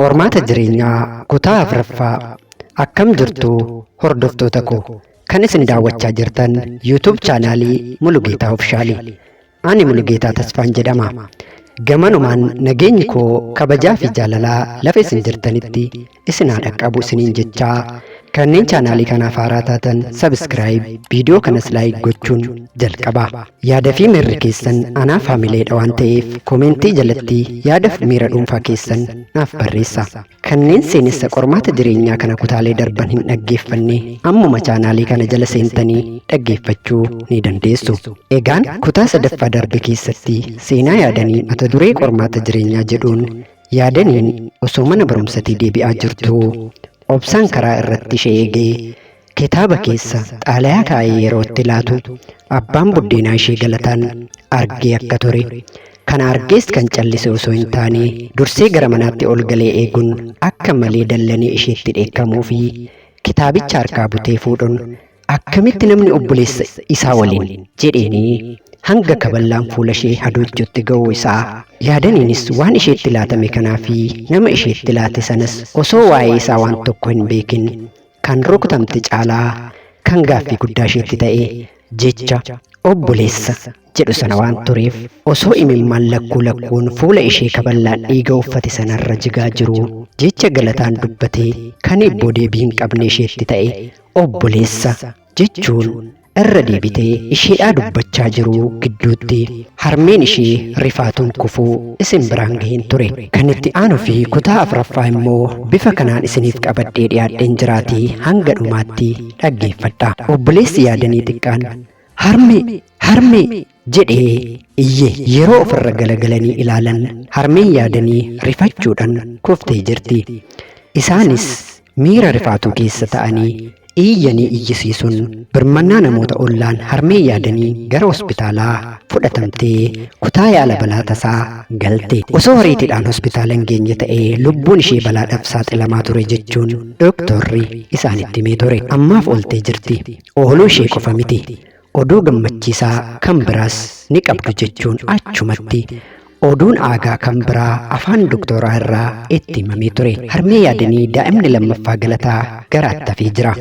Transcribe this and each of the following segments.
Qormaata jireenyaa kutaa afuraffaa akkam jirtu hordoftoota koo kan isin daawwachaa jirtan YouTube chaanaalii Mulugeetaa Ofishaalii. Ani Mulugeetaa Tasfaan jedhama. Gamanumaan nageenyi koo kabajaa fi jaalalaa lafa isin jirtanitti isin haa dhaqqabu isiniin jechaa kanneen chaanaalii kanaaf haaraa taatan subscribe viidiyoo kanas like gochuun jalqabaa. Yaada fi miirri keessan anaaf hamileedha waan ta'eef koomentii jalatti yaada fi miira dhuunfaa keessan naaf barreessa. Kanneen seenessa qormaata jireenyaa kana kutaalee darban hin dhaggeeffanne ammuma chaanaalii kana jala seentanii dhaggeeffachuu ni dandeessu. Egaan kutaa sadaffaa darbe keessatti seenaa yaadanii mata duree qormaata jireenyaa jedhuun yaadaniin osoo mana barumsatii deebi'aa jirtu obsaan karaa irratti ishee eegee kitaaba keessa xaalayaa kaa'ee yeroo itti laatu abbaan buddeenaa ishee galataan argee akka ture. Kana argees kan callise osoo hin taane dursee gara manaatti ol galee eeguun akka malee dallanii isheetti dheekkamuu fi kitaabicha harkaa butee fuudhuun akkamitti namni obboleessa isaa waliin jedheenii hanga kaballaan fuula ishee haduuchuutti ga'uu isaa yaadaniinis waan isheetti laatame kanaa fi nama isheetti laate sanas osoo waa'ee isaa waan tokko hin beekin kan rukutamte caalaa kan gaaffii guddaa isheetti ta'e jecha obboleessa jedhu sana waan tureef osoo imimmaan lakkuun fuula ishee kaballaan dhiiga uffate sanarra jigaa jiru jecha galataan dubbatee kan ibboo deebii hin qabne isheetti ta'e obboleessa jechuun irra deebitee isheedhaa dubbachaa jiru gidduutti harmeen ishee rifaatuun kufuu isin biraan gaheen ture. Kan itti aanu fi kutaa afuraffaa immoo bifa kanaan isiniif qabadhee dhiyaadheen jiraatii hanga dhumaatti dhaggeeffadha. Obboleessi yaadanii xiqqaan harmee jedhee iyye yeroo ofirra galagalanii ilaalan harmeen yaadanii rifachuudhaan kuftee jirti. Isaanis miira rifaatuu keessa ta'anii iyyanii iyyisiisuun birmannaa namoota ollaan harmee yaadanii gara hospitaalaa fudhatamtee kutaa yaala balaa tasaa galte. Osoo horiitiidhaan hospitaala hin geenye ta'ee lubbuun ishee balaadhaaf saaxilamaa ture jechuun dooktorri isaanitti himee ture. Ammaaf ooltee jirti. Ooluu ishee qofa miti. Oduu gammachiisaa kan biraas ni qabdu jechuun achumatti oduun aagaa kan biraa afaan dooktoraa irraa itti himamee ture. Harmee yaadanii daa'imni lammaffaa galataa garaatti hafee jira.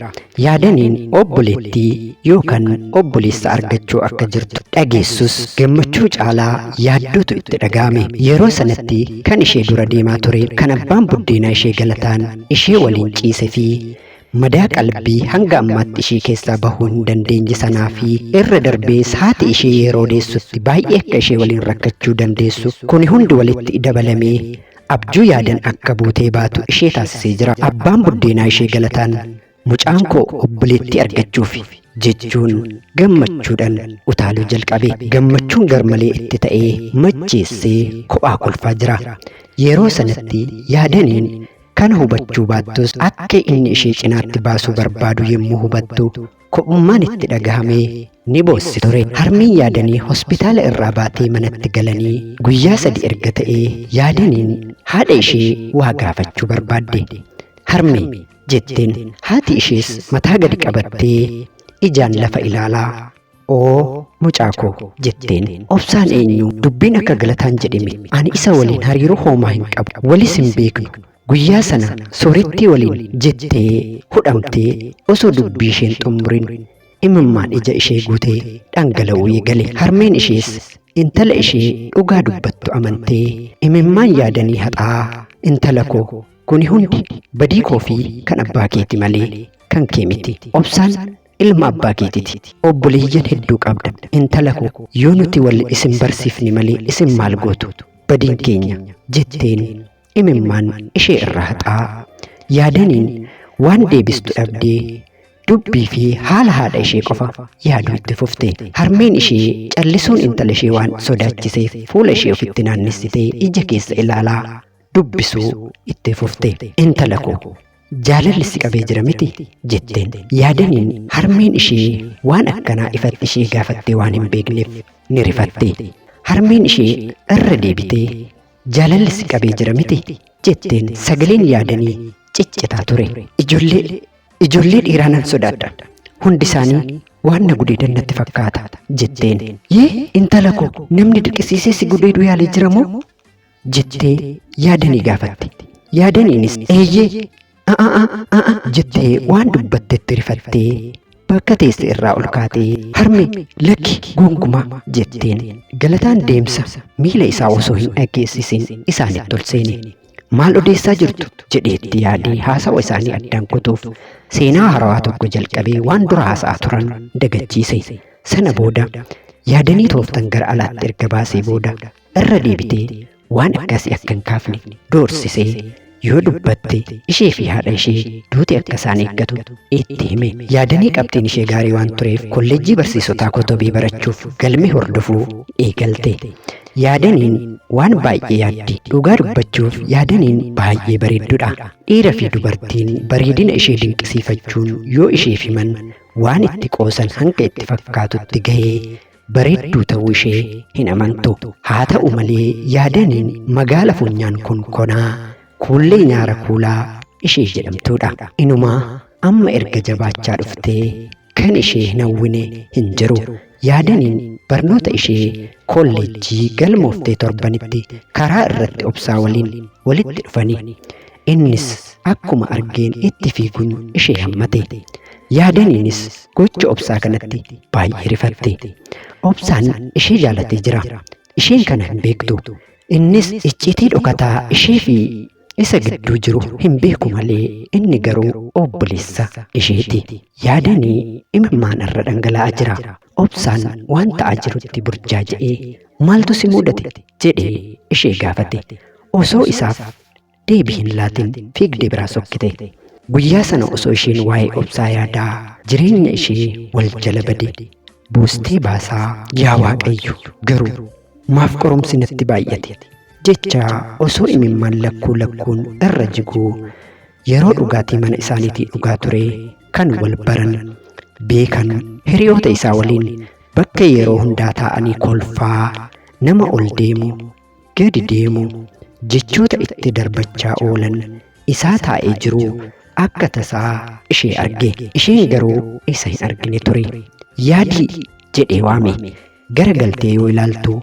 Yaadaniin obboleettii yookaan obboleessa argachuu akka jirtu dhageessus gammachuu caalaa yaadduutu itti dhaga'ame. Yeroo sanatti kan ishee dura deemaa ture kan abbaan buddeenaa ishee galataan ishee waliin ciise fi madaa qalbii hanga ammaatti ishee keessaa bahuu hin dandeenye sanaa fi irra darbees haati ishee yeroo deessutti baay'ee akka ishee waliin rakkachuu dandeessu kuni hundi walitti dabalamee abjuu yaadan akka buutee baatu ishee taasisee jira. Abbaan buddeenaa ishee galataan mucaan koo obboleettii argachuuf jechuun gammachuudhaan utaaluu jalqabe. Gammachuun garmalee itti ta'ee macheessee kophaa kolfaa jira. Yeroo sanatti yaadaniin kan hubachuu baattus akka inni ishee cinaatti baasuu barbaadu yommuu hubattu kophummaan itti dhagahamee ni boossi ture. Harmeen yaadanii hospitaala irraa baatee manatti galanii guyyaa 3 erga ta'ee yaadaniin haadha ishee waa gaafachuu barbaadde. Harmee jetteen haati ishees mataa gadi qabattee ijaan lafa ilaalaa oo mucaa koo jetteen obsaan eenyu dubbiin akka galataan jedhame ani isa waliin hariiroo hoomaa hin qabu walis hin beeknu. Guyyaa sana soorettii waliin jettee hudhamtee osoo dubbii isheen xumurin imimmaan ija ishee guutee dhangala'uu eegale. Harmeen ishees intala ishee dhugaa dubbattu amantee imimmaan yaadanii haxaa intala koo kuni hundi badii koo fi kan abbaa keeti malee kan kee miti. Obsaan ilma abbaa keetiti. Obboleeyyan hedduu qabda. Intala koo yoo nuti wal isin barsiifne malee isin maal gootu badiin keenya jetteen imimmaan ishee irraa haxaa. Yaadaniin waan deebistu dhabdee dubbii fi haala haadha ishee qofa yaaduu itti fufte. Harmeen ishee callisuun intala ishee waan sodaachiseef fuula ishee ofitti naannessitee ija keessa ilaalaa dubbisuu itti fufte. Intala koo jaalalli si qabee jira miti jetteen. Yaadaniin harmeen ishee waan akkanaa ifatti ishee gaafattee waan hin beekneef ni rifatte. Harmeen ishee irra deebitee jaalalli si qabee jira miti jetteen sagaleen yaadanii ciccitaa ture. Ijoollee dhiiraa nan sodaadha. Hundi isaanii waan na gudeedan natti fakkaata jetteen. Yee intala koo namni dirqisiisee si gudeeduu yaalee jira moo jettee yaadanii gaafatte. Yaadaniinis eeyyee jettee waan dubbattetti rifattee bakka teesse irraa ol kaatee harmi lakki gonkumaa jetteen. Galataan deemsa miila isaa osoo hin dhageessisin isaanitti ol seene. Maal odeessaa jirtu jedheetti yaadee haasawa isaanii addaan kutuuf seenaa haarawaa tokko jalqabee waan dura haasa'aa turan dagachiise. Sana booda yaadanii tooftan gara alaatti erga baasee booda irra deebitee waan akkasii akka hin kaafne doorsisee yoo dubbatte ishee fi haadha ishee duuti akka isaan eeggatu itti hime. Yaadanii qabxiin ishee gaarii waan tureef kolleejjii barsiisotaa kotobii barachuuf galmee hordofuu eegalte. Yaadaniin waan baay'ee yaaddi. Dhugaa dubbachuuf yaadaniin baay'ee bareedduudha. Dhiira fi dubartiin bareedina ishee dinqisiifachuun yoo isheef himan waan itti qoosan hanga itti fakkaatutti gahee bareedduu ta'uu ishee hin amantu. Haa ta'u malee yaadaniin magaala funyaan konkonaa kuullee nyaara kuulaa ishee jedhamtuudha. Inumaa amma erga jabaachaa dhuftee kan ishee hin hawwine hin jiru. Yaadaniin barnoota ishee kolleejjii galmooftee torbanitti karaa irratti obsaa waliin walitti dhufanii. Innis akkuma argeen itti fiiguun ishee hammate. Yaadaniinis gocha obsaa kanatti baay'ee rifatte. Obsaan ishee jaalatee jira. Isheen kana hin beektu. Innis icciitii dhokataa ishee fi isa gidduu jiru hin beeku malee inni garuu obboleessa isheeti. Yaadanii imimmaan irra dhangala'aa jira. Obsaan waan ta'aa jirutti burjaaja'ee maaltu si mudate jedhee ishee gaafate. Osoo isaaf deebii hin laatin fiigdee biraa sokkite. Guyyaa sana osoo isheen waa'ee obsaa yaadaa jireenya ishee wal jala bade buustee baasaa yaa Waaqayyo garuu maaf qorumsi natti baay'ate jecha osoo imimmaan lakkuun irra jiguu yeroo dhugaatii mana isaaniitii dhugaa ture kan wal baran beekan hiriyoota isaa waliin bakka yeroo hundaa taa'anii kolfaa nama ol deemu gadi deemu jechoota itti darbachaa oolan isaa taa'ee jiru akka tasaa ishee arge. Isheen garuu isa hin argine ture. Yaadii jedhee waame. Gara galtee yoo ilaaltu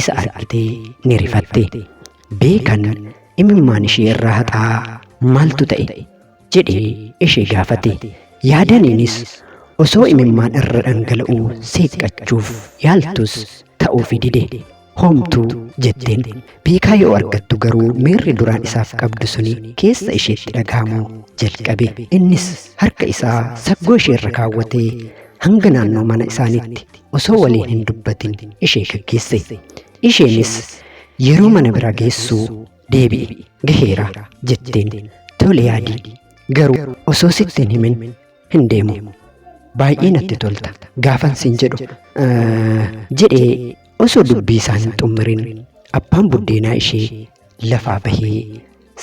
isa argitee ni rifatte. Beekan imimmaan ishee irraa haxaa maaltu ta'e jedhee ishee gaafate. Yaadaniinis osoo imimmaan irra dhangala'uu seeqqachuuf yaaltus ta'uuf dide. Homtuu jetteen. Beekaa yoo argattu garuu miirri duraan isaaf qabdu suni keessa isheetti dhagahamuu jalqabe. Innis harka isaa saggoo ishee irra kaawwatee hanga naannoo mana isaaniitti osoo waliin hin dubbatin ishee gaggeesse. Isheenis yeroo mana bira geessuu deebi'e gaheera jetteen. Tole yaadii garuu osoo sitti hin himin hin deemu. Baay'ee natti tolta gaafan sin jedhu jedhee osoo dubbii isaa hin xummirin abbaan buddeenaa ishee lafaa bahee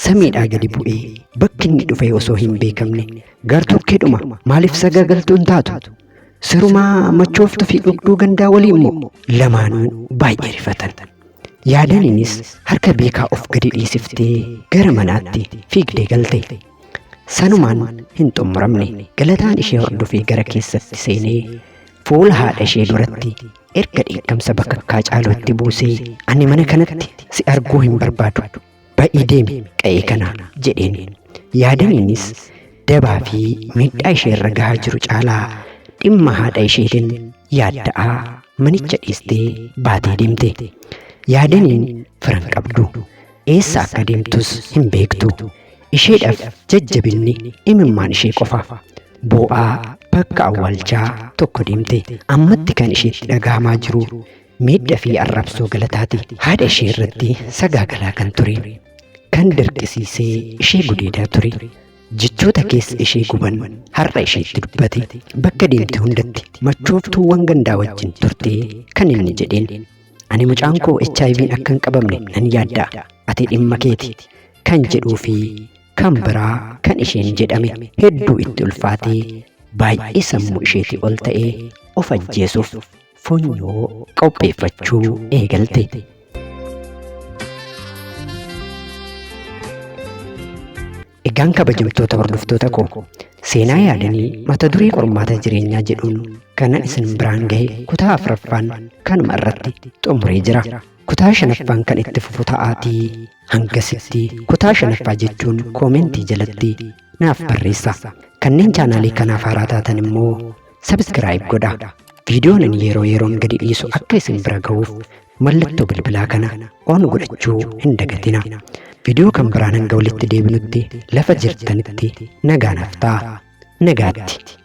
samiidhaa gadi bu'ee bakki inni dhufe osoo hin beekamne gartokkeedhuma maaliif sagaagaltuun taatu sirumaa machooftuu fi dhugduu gandaa walii immoo lamaanuu baay'ee rifatan. Yaadaniinis harka beekaa of gadi dhiisiftee gara manaatti fiigdee galte. Sanumaan hin xumuramne galataan ishee hordofee gara keessatti seenee fuula haadha ishee duratti erga dheekkamsa bakakkaa caaluutti buusee ani mana kanatti si arguu hin barbaadu ba'ii deemi qe'ee kana jedheen. Yaadaniinis dabaa fi miidhaa ishee irra gahaa jiru caalaa dhimma haadha isheetiin yaadda'aa manicha dhiistee baatee deemte. Yaadaniin firan qabdu eessa akka deemtus hin beektu. Isheedhaaf jajjabinni imimmaan ishee qofa. Boo'aa bakka awwaalchaa tokko deemte. Ammatti kan isheetti dhagahamaa jiru miidhaa fi arrabsoo galataati. Haadha ishee irratti sagaagalaa kan ture. Kan dirqisiisee ishee gudeedaa ture. Jechoota keessa ishee guban har'a isheetti dubbate. Bakka deemte hundatti machooftuuwwan gandaa wajjin turte kan inni jedheen. Ani mucaan koo HIV'n akka hin qabamne nan yaaddaa. Ati dhimma keeti kan jedhuu fi kan biraa kan isheen jedhame hedduu itti ulfaatee baay'ee sammuu isheetii ol ta'ee of ajjeesuuf funyoo qopheeffachuu eegalte. Egaan kabajamtoota hordoftoota koo seenaa yaadanii mata duree qormaata jireenyaa jedhuun kanan isin biraan gahe kutaa 4ffaan kanuma irratti xumuree jira. kutaa shanaffaan kan itti fufu ta'aatii hangasitti kutaa shanaffaa jechuun koomentii jalatti naaf barreessa. Kanneen chaanaalii kanaaf haaraa taatan immoo sabskiraayib godha. Viidiyoon ani yeroo yeroon gadi dhiisu akka isin bira ga'uuf mallattoo bilbilaa kana oon godhachuu hin dagatina. Viidiyoo kan biraan hanga walitti deebinutti lafa jirtanitti nagaan haftaa. Nagaatti.